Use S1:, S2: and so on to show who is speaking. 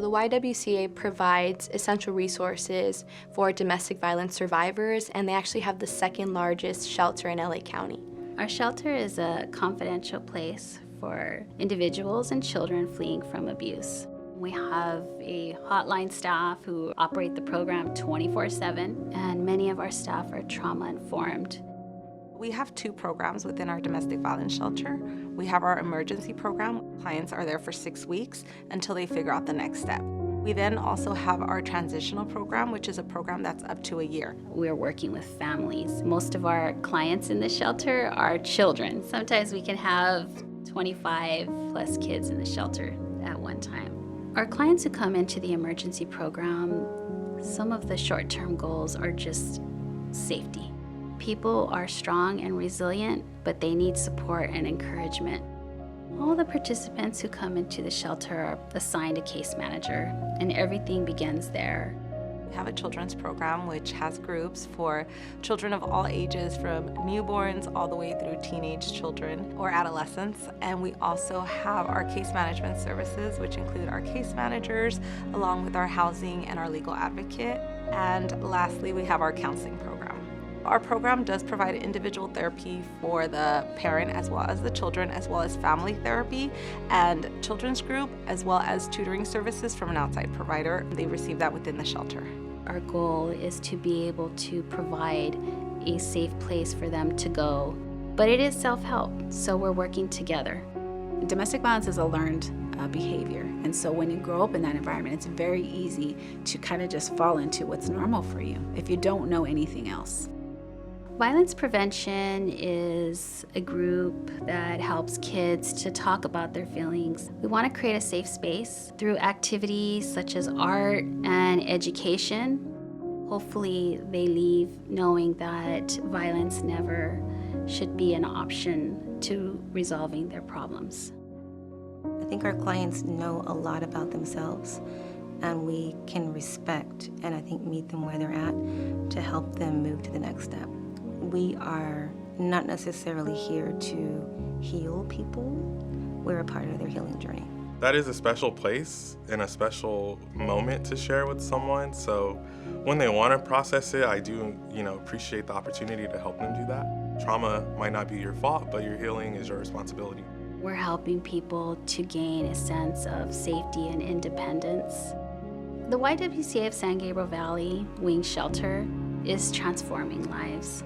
S1: The YWCA provides essential resources for domestic violence survivors, and they actually have the second largest shelter in LA County.
S2: Our shelter is a confidential place for individuals and children fleeing from abuse. We have a hotline staff who operate the program 24/7, and many of our staff are trauma-informed.
S3: We have 2 programs within our domestic violence shelter. We have our emergency program. Clients are there for 6 weeks until they figure out the next step. We then also have our transitional program, which is a program that's up to a year.
S2: We're working with families. Most of our clients in the shelter are children. Sometimes we can have 25 plus kids in the shelter at one time. Our clients who come into the emergency program, some of the short-term goals are just safety. People are strong and resilient, but they need support and encouragement. All the participants who come into the shelter are assigned a case manager, and everything begins there.
S3: We have a children's program which has groups for children of all ages, from newborns all the way through teenage children or adolescents. And we also have our case management services, which include our case managers, along with our housing and our legal advocate. And lastly, we have our counseling program. Our program does provide individual therapy for the parent as well as the children, as well as family therapy and children's group, as well as tutoring services from an outside provider. They receive that within the shelter.
S2: Our goal is to be able to provide a safe place for them to go. But it is self-help, so we're working together.
S4: Domestic violence is a learned behavior, and so when you grow up in that environment, it's very easy to kind of just fall into what's normal for you if you don't know anything else.
S2: Violence prevention is a group that helps kids to talk about their feelings. We want to create a safe space through activities such as art and education. Hopefully they leave knowing that violence never should be an option to resolving their problems.
S5: I think our clients know a lot about themselves, and we can respect and I think meet them where they're at to help them move to the next step. We are not necessarily here to heal people. We're a part of their healing journey.
S6: That is a special place and a special moment to share with someone. So when they want to process it, I do, appreciate the opportunity to help them do that. Trauma might not be your fault, but your healing is your responsibility.
S2: We're helping people to gain a sense of safety and independence. The YWCA of San Gabriel Valley Wing Shelter is transforming lives.